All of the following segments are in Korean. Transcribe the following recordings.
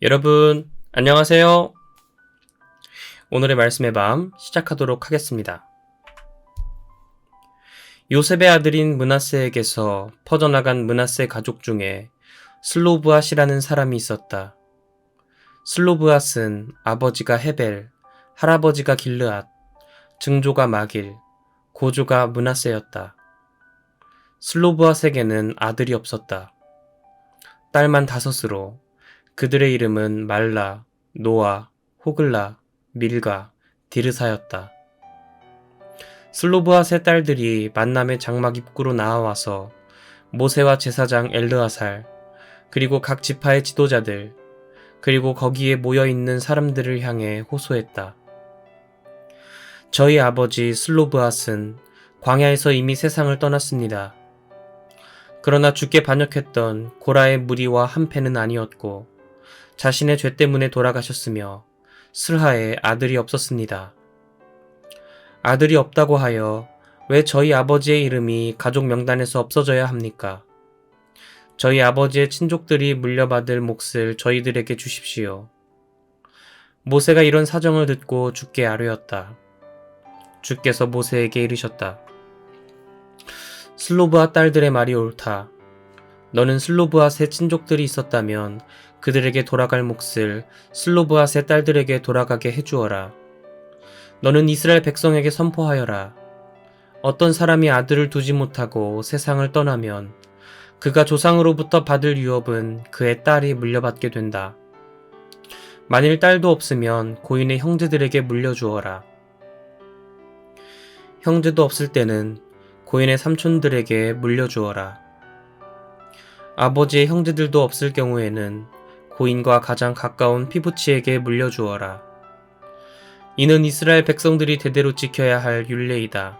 여러분, 안녕하세요. 오늘의 말씀의 밤 시작하도록 하겠습니다. 요셉의 아들인 므낫세에게서 퍼져나간 므낫세 가족 중에 슬로브앗이라는 사람이 있었다. 슬로브앗은 아버지가 헤벨, 할아버지가 길르앗, 증조가 마길, 고조가 므낫세였다. 슬로브앗에게는 아들이 없었다. 딸만 5으로 그들의 이름은 말라, 노아, 호글라, 밀가, 디르사였다. 슬로브앗의 딸들이 만남의 장막 입구로 나아와서 모세와 제사장 엘르아살, 그리고 각 지파의 지도자들, 그리고 거기에 모여있는 사람들을 향해 호소했다. 저희 아버지 슬로브앗은 광야에서 이미 세상을 떠났습니다. 그러나 주께 반역했던 고라의 무리와 한패는 아니었고 자신의 죄 때문에 돌아가셨으며 슬하에 아들이 없었습니다. 아들이 없다고 하여 왜 저희 아버지의 이름이 가족 명단에서 없어져야 합니까? 저희 아버지의 친족들이 물려받을 몫을 저희들에게 주십시오. 모세가 이런 사정을 듣고 주께 아뢰었다. 주께서 모세에게 이르셨다. 슬로브앗 딸들의 말이 옳다. 너는 슬로브앗의 친족들이 있었다면 그들에게 돌아갈 몫을 슬로브앗의 딸들에게 돌아가게 해주어라. 너는 이스라엘 백성에게 선포하여라. 어떤 사람이 아들을 두지 못하고 세상을 떠나면 그가 조상으로부터 받을 유업은 그의 딸이 물려받게 된다. 만일 딸도 없으면 고인의 형제들에게 물려주어라. 형제도 없을 때는 고인의 삼촌들에게 물려주어라. 아버지의 형제들도 없을 경우에는 고인과 가장 가까운 피부치에게 물려주어라. 이는 이스라엘 백성들이 대대로 지켜야 할 율례이다.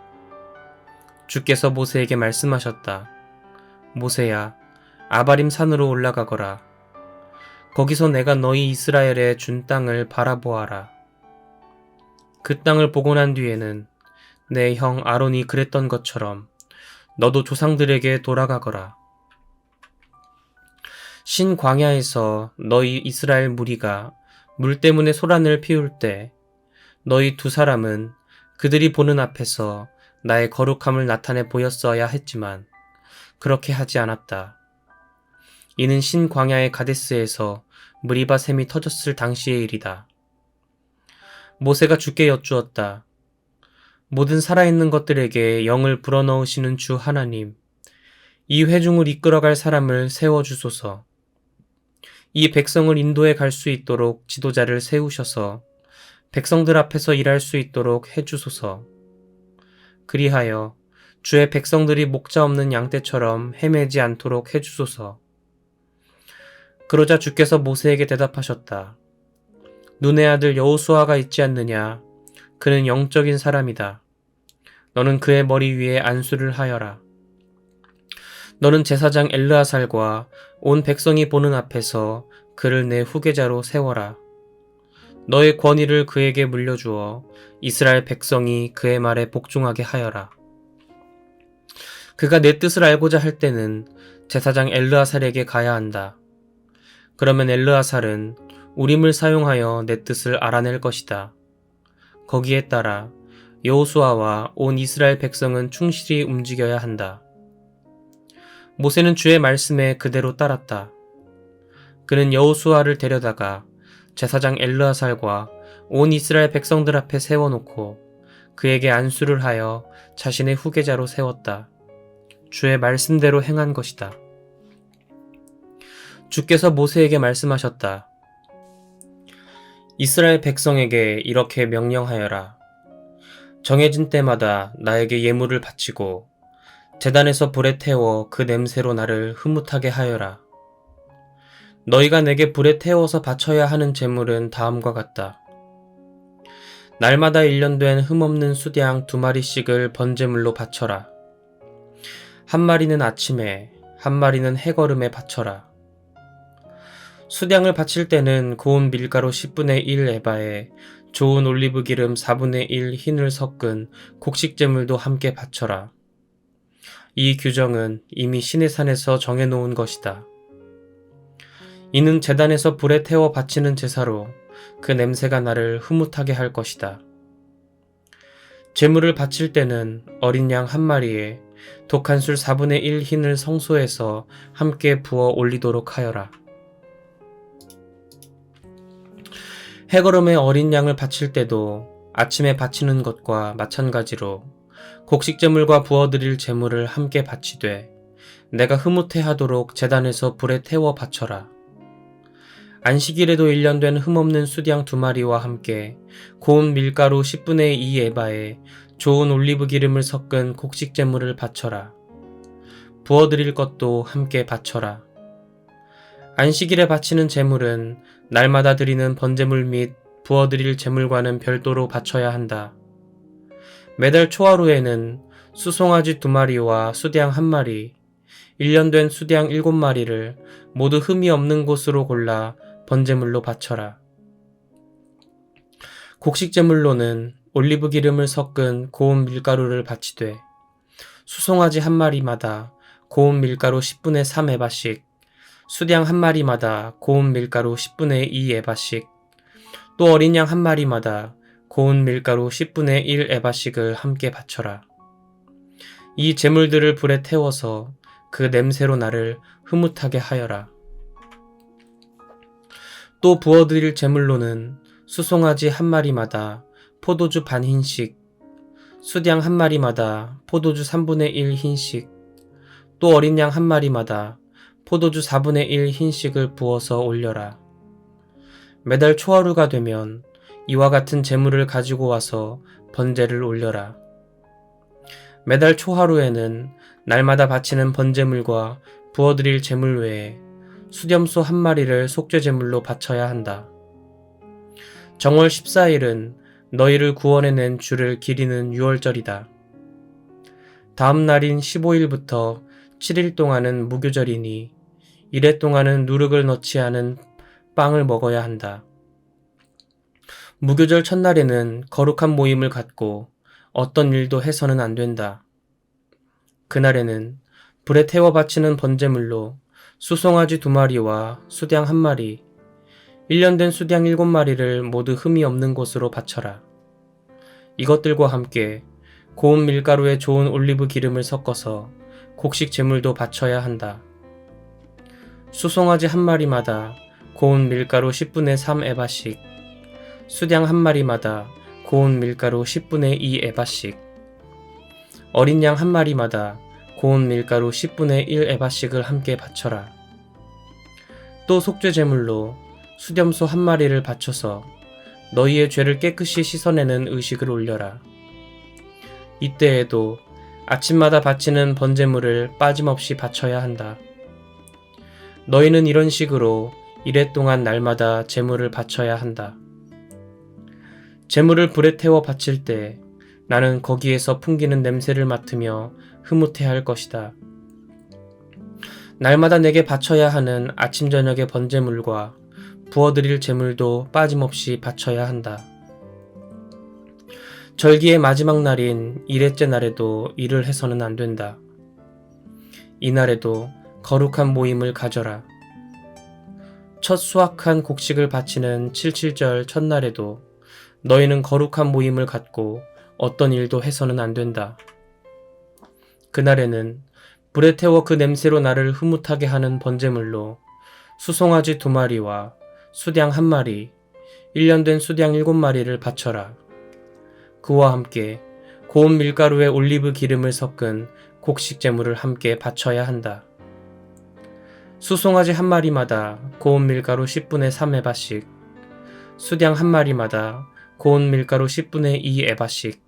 주께서 모세에게 말씀하셨다. 모세야, 아바림 산으로 올라가거라. 거기서 내가 너희 이스라엘에 준 땅을 바라보아라. 그 땅을 보고 난 뒤에는 내 형 아론이 그랬던 것처럼 너도 조상들에게 돌아가거라. 신광야에서 너희 이스라엘 무리가 물 때문에 소란을 피울 때 너희 2사람은 그들이 보는 앞에서 나의 거룩함을 나타내 보였어야 했지만 그렇게 하지 않았다. 이는 신광야의 가데스에서 무리바 샘이 터졌을 당시의 일이다. 모세가 주께 여쭈었다. 모든 살아있는 것들에게 영을 불어넣으시는 주 하나님, 이 회중을 이끌어갈 사람을 세워주소서. 이 백성을 인도해 갈 수 있도록 지도자를 세우셔서 백성들 앞에서 일할 수 있도록 해주소서. 그리하여 주의 백성들이 목자 없는 양떼처럼 헤매지 않도록 해주소서. 그러자 주께서 모세에게 대답하셨다. 눈의 아들 여호수아가 있지 않느냐? 그는 영적인 사람이다. 너는 그의 머리 위에 안수를 하여라. 너는 제사장 엘르아살과 온 백성이 보는 앞에서 그를 내 후계자로 세워라. 너의 권위를 그에게 물려주어 이스라엘 백성이 그의 말에 복종하게 하여라. 그가 내 뜻을 알고자 할 때는 제사장 엘르아살에게 가야 한다. 그러면 엘르아살은 우림을 사용하여 내 뜻을 알아낼 것이다. 거기에 따라 여호수아와 온 이스라엘 백성은 충실히 움직여야 한다. 모세는 주의 말씀에 그대로 따랐다. 그는 여호수아를 데려다가 제사장 엘르아살과 온 이스라엘 백성들 앞에 세워놓고 그에게 안수를 하여 자신의 후계자로 세웠다. 주의 말씀대로 행한 것이다. 주께서 모세에게 말씀하셨다. 이스라엘 백성에게 이렇게 명령하여라. 정해진 때마다 나에게 예물을 바치고 제단에서 불에 태워 그 냄새로 나를 흐뭇하게 하여라. 너희가 내게 불에 태워서 바쳐야 하는 제물은 다음과 같다. 날마다 1년 된 흠없는 수양 2마리씩을 번제물로 바쳐라. 한 마리는 아침에, 한 마리는 해거름에 바쳐라. 수양을 바칠 때는 고운 밀가루 10분의 1 에바에 좋은 올리브 기름 4분의 1 흰을 섞은 곡식제물도 함께 바쳐라. 이 규정은 이미 시내산에서 정해놓은 것이다. 이는 제단에서 불에 태워 바치는 제사로 그 냄새가 나를 흐뭇하게 할 것이다. 제물을 바칠 때는 어린 양 한 마리에 독한 술 4분의 1 흰을 성소에서 함께 부어 올리도록 하여라. 해거름에 어린 양을 바칠 때도 아침에 바치는 것과 마찬가지로 곡식제물과 부어드릴 제물을 함께 바치되 내가 흐뭇해하도록 제단에서 불에 태워 바쳐라. 안식일에도 1년 된 흠없는 수양 2마리와 함께 고운 밀가루 10분의 2 에바에 좋은 올리브 기름을 섞은 곡식제물을 바쳐라. 부어드릴 것도 함께 바쳐라. 안식일에 바치는 제물은 날마다 드리는 번제물 및 부어드릴 제물과는 별도로 바쳐야 한다. 매달 초하루에는 수송아지 2마리와 수양 1마리, 1년 된 수양 7마리를 모두 흠이 없는 곳으로 골라 번제물로 바쳐라. 곡식제물로는 올리브 기름을 섞은 고운 밀가루를 바치되 수송아지 1마리마다 고운 밀가루 10분의 3 에바씩, 수양 1마리마다 고운 밀가루 10분의 2 에바씩, 또 어린 양 1마리마다 고운 밀가루 10분의 1 에바씩을 함께 바쳐라. 이 제물들을 불에 태워서 그 냄새로 나를 흐뭇하게 하여라. 또 부어드릴 제물로는 수송아지 1마리마다 포도주 반 흰씩, 수양 1마리마다 포도주 3분의 1 흰씩, 또 어린 양 1마리마다 포도주 4분의 1 흰씩을 부어서 올려라. 매달 초하루가 되면 이와 같은 제물을 가지고 와서 번제를 올려라. 매달 초하루에는 날마다 바치는 번제물과 부어드릴 제물 외에 수렴소 1마리를 속죄제물로 바쳐야 한다. 정월 14일은 너희를 구원해낸 주를 기리는 유월절이다. 다음 날인 15일부터 7일 동안은 무교절이니 이래 동안은 누룩을 넣지 않은 빵을 먹어야 한다. 무교절 첫날에는 거룩한 모임을 갖고 어떤 일도 해서는 안 된다. 그날에는 불에 태워 바치는 번제물로 수송아지 2마리와 수양 1마리, 1년 된 수양 7마리를 모두 흠이 없는 곳으로 바쳐라. 이것들과 함께 고운 밀가루에 좋은 올리브 기름을 섞어서 곡식 제물도 바쳐야 한다. 수송아지 1마리마다 고운 밀가루 10분의 3 에바씩, 수양 1마리마다 고운 밀가루 10분의 2 에바씩, 어린 양 1마리마다 고운 밀가루 10분의 1 에바씩을 함께 바쳐라. 또 속죄제물로 수렴소 1마리를 바쳐서 너희의 죄를 깨끗이 씻어내는 의식을 올려라. 이때에도 아침마다 바치는 번제물을 빠짐없이 바쳐야 한다. 너희는 이런 식으로 이래 동안 날마다 제물을 바쳐야 한다. 제물을 불에 태워 바칠 때 나는 거기에서 풍기는 냄새를 맡으며 흐뭇해할 것이다. 날마다 내게 바쳐야 하는 아침 저녁의 번제물과 부어드릴 제물도 빠짐없이 바쳐야 한다. 절기의 마지막 날인 일회째 날에도 일을 해서는 안 된다. 이날에도 거룩한 모임을 가져라. 첫 수확한 곡식을 바치는 77절 첫날에도 너희는 거룩한 모임을 갖고 어떤 일도 해서는 안 된다. 그날에는 불에 태워 그 냄새로 나를 흐뭇하게 하는 번제물로 수송아지 2마리와 수양 1마리, 1년 된 수양 7마리를 바쳐라. 그와 함께 고운 밀가루에 올리브 기름을 섞은 곡식제물을 함께 바쳐야 한다. 수송아지 1마리마다 고운 밀가루 10분의 3 에바씩, 수양 1마리마다 고운 밀가루 10분의 2 에바씩,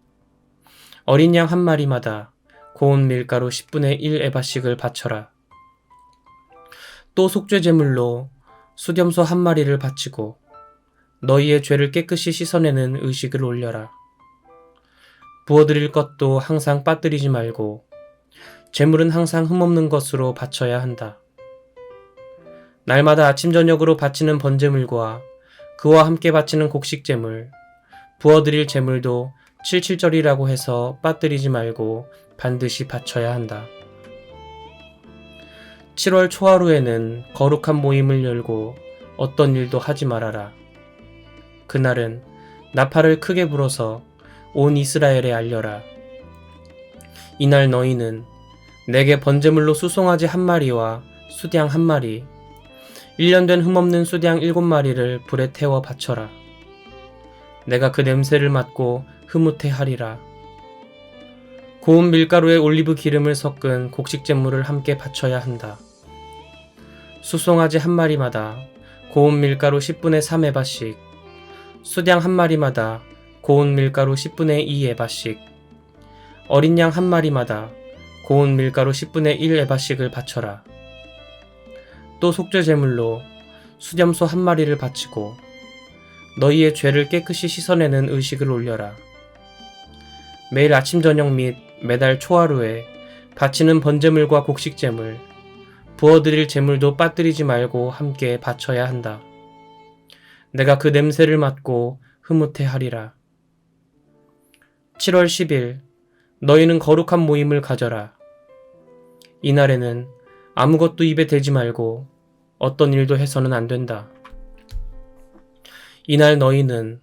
어린 양 1마리마다 고운 밀가루 10분의 1 에바씩을 바쳐라. 또 속죄제물로 수렴소 1마리를 바치고 너희의 죄를 깨끗이 씻어내는 의식을 올려라. 부어드릴 것도 항상 빠뜨리지 말고 제물은 항상 흠없는 것으로 바쳐야 한다. 날마다 아침 저녁으로 바치는 번제물과 그와 함께 바치는 곡식제물, 부어드릴 제물도 77절이라고 해서 빠뜨리지 말고 반드시 바쳐야 한다. 7월 초하루에는 거룩한 모임을 열고 어떤 일도 하지 말아라. 그날은 나팔을 크게 불어서 온 이스라엘에 알려라. 이날 너희는 내게 번제물로 수송아지 1마리와 수양 1마리, 1년 된 흠없는 수양 7마리를 불에 태워 바쳐라. 내가 그 냄새를 맡고 흐뭇해 하리라. 고운 밀가루에 올리브 기름을 섞은 곡식제물을 함께 바쳐야 한다. 수송아지 1마리마다 고운 밀가루 10분의 3에바씩, 수양 1마리마다 고운 밀가루 10분의 2에바씩, 어린 양 1마리마다 고운 밀가루 10분의 1에바씩을 바쳐라. 또 속죄제물로 수염소 1마리를 바치고 너희의 죄를 깨끗이 씻어내는 의식을 올려라. 매일 아침 저녁 및 매달 초하루에 바치는 번제물과 곡식제물, 부어드릴 제물도 빠뜨리지 말고 함께 바쳐야 한다. 내가 그 냄새를 맡고 흐뭇해 하리라. 7월 10일 너희는 거룩한 모임을 가져라. 이날에는 아무것도 입에 대지 말고 어떤 일도 해서는 안 된다. 이날 너희는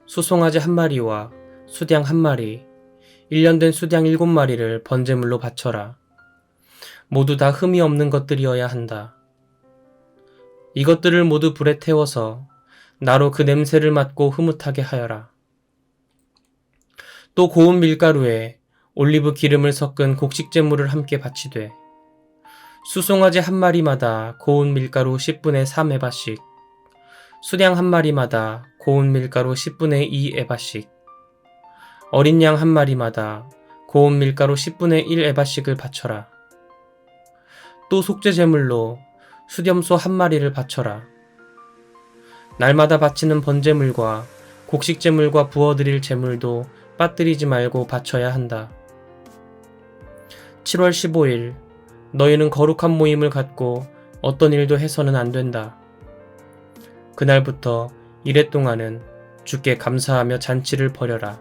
수송아지 1마리와 수양 1마리, 1년 된 수양 7마리를 번제물로 바쳐라. 모두 다 흠이 없는 것들이어야 한다. 이것들을 모두 불에 태워서 나로 그 냄새를 맡고 흐뭇하게 하여라. 또 고운 밀가루에 올리브 기름을 섞은 곡식제물을 함께 바치되 수송아지 1마리마다 고운 밀가루 10분의 3에바씩, 수양 1마리마다 고운 밀가루 10분의 2에바씩, 어린 양 1마리마다 고운 밀가루 10분의 1에바씩을 바쳐라. 또 속죄제물로 수염소 1마리를 바쳐라. 날마다 바치는 번제물과 곡식제물과 부어드릴 제물도 빠뜨리지 말고 바쳐야 한다. 7월 15일 너희는 거룩한 모임을 갖고 어떤 일도 해서는 안 된다. 그날부터 이래 동안은 주께 감사하며 잔치를 벌여라.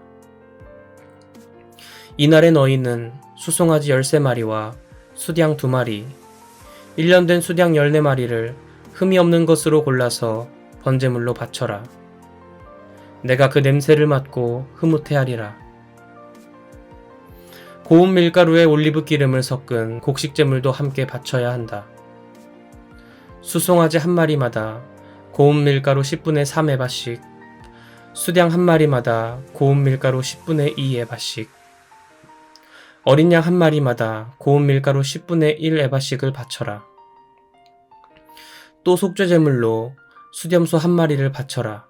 이날에 너희는 수송아지 13마리와 수양 2마리, 1년 된 수양 14마리를 흠이 없는 것으로 골라서 번제물로 바쳐라. 내가 그 냄새를 맡고 흐뭇해 하리라. 고운 밀가루에 올리브 기름을 섞은 곡식제물도 함께 바쳐야 한다. 수송아지 1마리마다 고운 밀가루 10분의 3에바씩, 수양 1마리마다 고운 밀가루 10분의 2에바씩, 어린 양 1마리마다 고운 밀가루 10분의 1에바씩을 바쳐라. 또 속죄제물로 수염소 1마리를 바쳐라.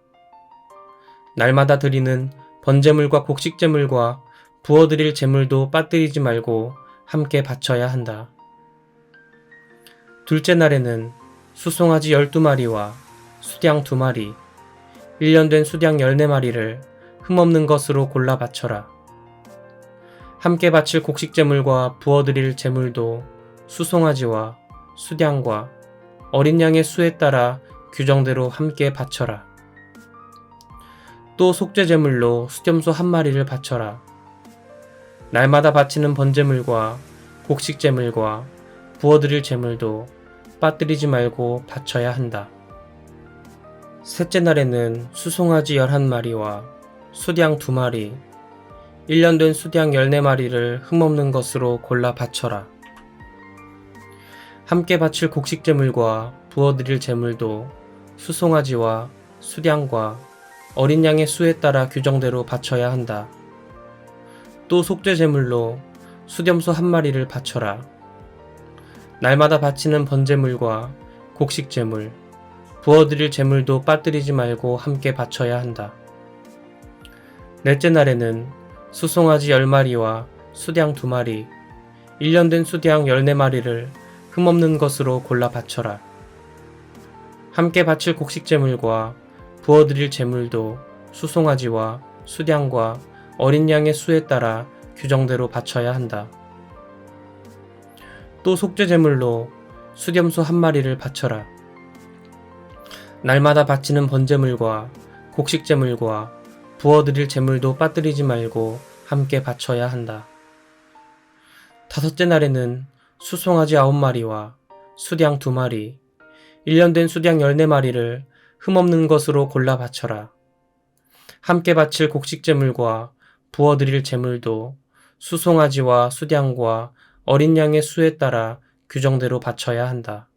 날마다 드리는 번제물과 곡식제물과 부어드릴 제물도 빠뜨리지 말고 함께 바쳐야 한다. 둘째 날에는 수송아지 12마리와 수양 2마리, 1년 된 수양 14마리를 흠없는 것으로 골라 바쳐라. 함께 바칠 곡식제물과 부어드릴 제물도 수송아지와 수양과 어린 양의 수에 따라 규정대로 함께 바쳐라. 또 속죄제물로 수염소 1마리를 바쳐라. 날마다 바치는 번제물과 곡식제물과 부어드릴 제물도 빠뜨리지 말고 바쳐야 한다. 셋째 날에는 수송아지 11마리와 수양 2마리, 1년 된 수양 14마리를 흠없는 것으로 골라 바쳐라. 함께 바칠 곡식제물과 부어드릴 제물도 수송아지와 수양과 어린 양의 수에 따라 규정대로 바쳐야 한다. 또 속죄제물로 수염소 1마리를 바쳐라. 날마다 바치는 번제물과 곡식제물, 부어드릴 제물도 빠뜨리지 말고 함께 바쳐야 한다. 넷째 날에는 수송아지 10마리와 수양 2마리, 1년 된 수양 14마리를 흠없는 것으로 골라 바쳐라. 함께 바칠 곡식제물과 부어드릴 제물도 수송아지와 수양과 어린 양의 수에 따라 규정대로 바쳐야 한다. 또 속죄제물로 수염소 1마리를 바쳐라. 날마다 바치는 번제물과 곡식제물과 부어드릴 제물도 빠뜨리지 말고 함께 바쳐야 한다. 다섯째 날에는 수송아지 9마리와 수양 2마리, 1년 된 수양 14마리를 흠없는 것으로 골라 바쳐라. 함께 바칠 곡식제물과 부어드릴 제물도 수송아지와 수양과 어린 양의 수에 따라 규정대로 바쳐야 한다.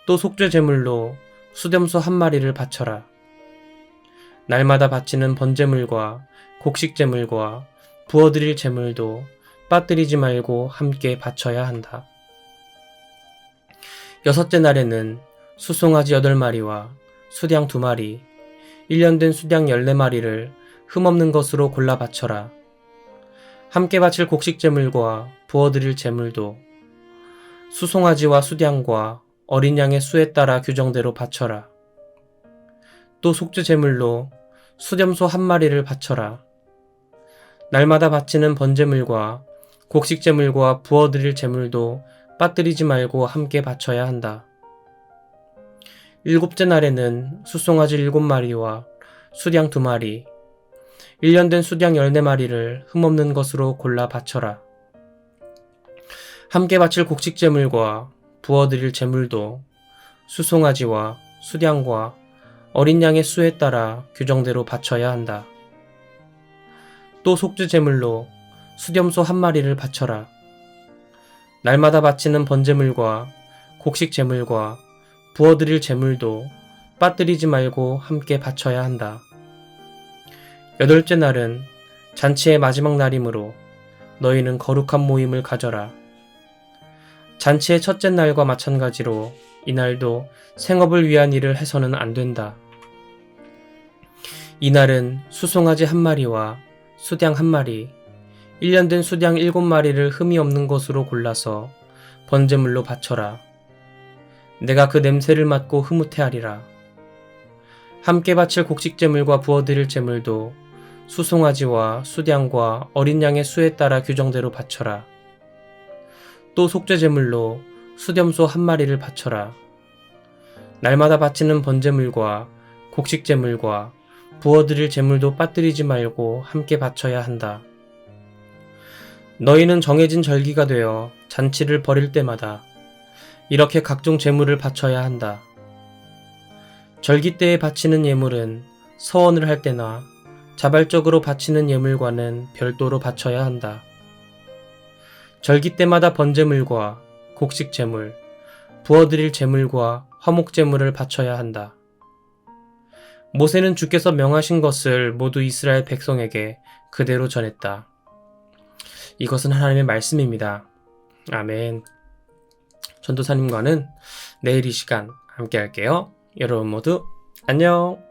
또 속죄 제물로 수염소 1마리를 바쳐라. 날마다 바치는 번제물과 곡식제물과 부어드릴 제물도 빠뜨리지 말고 함께 바쳐야 한다. 6째 날에는 수송아지 8마리와 수양 2마리, 1년 된 수양 14마리를 흠없는 것으로 골라 바쳐라. 함께 바칠 곡식제물과 부어드릴 제물도 수송아지와 수양과 어린 양의 수에 따라 규정대로 바쳐라. 또 속죄 제물로 수염소 1마리를 바쳐라. 날마다 바치는 번제물과 곡식제물과 부어드릴 제물도 빠뜨리지 말고 함께 바쳐야 한다. 7째 날에는 수송아지 7마리와 수양 2마리, 1년 된 수양 14마리를 흠없는 것으로 골라 바쳐라. 함께 바칠 곡식제물과 부어드릴 제물도 수송아지와 수양과 어린 양의 수에 따라 규정대로 바쳐야 한다. 또 속죄 제물로 수염소 1마리를 바쳐라. 날마다 바치는 번제물과 곡식 제물과 부어드릴 제물도 빠뜨리지 말고 함께 바쳐야 한다. 8째 날은 잔치의 마지막 날이므로 너희는 거룩한 모임을 가져라. 잔치의 첫째 날과 마찬가지로 이날도 생업을 위한 일을 해서는 안 된다. 이날은 수송아지 1마리와 수양 1마리, 1년 된 수양 7마리를 흠이 없는 것으로 골라서 번제물로 바쳐라. 내가 그 냄새를 맡고 흐뭇해하리라. 함께 바칠 곡식제물과 부어드릴 제물도 수송아지와 수양과 어린 양의 수에 따라 규정대로 바쳐라. 또 속죄 제물로 수염소 1마리를 바쳐라. 날마다 바치는 번제물과 곡식 제물과 부어드릴 제물도 빠뜨리지 말고 함께 바쳐야 한다. 너희는 정해진 절기가 되어 잔치를 벌일 때마다 이렇게 각종 제물을 바쳐야 한다. 절기 때에 바치는 예물은 서원을 할 때나 자발적으로 바치는 예물과는 별도로 바쳐야 한다. 절기 때마다 번제물과 곡식 제물, 부어드릴 제물과 화목 제물을 바쳐야 한다. 모세는 주께서 명하신 것을 모두 이스라엘 백성에게 그대로 전했다. 이것은 하나님의 말씀입니다. 아멘. 전도사님과는 내일 이 시간 함께 할게요. 여러분 모두 안녕.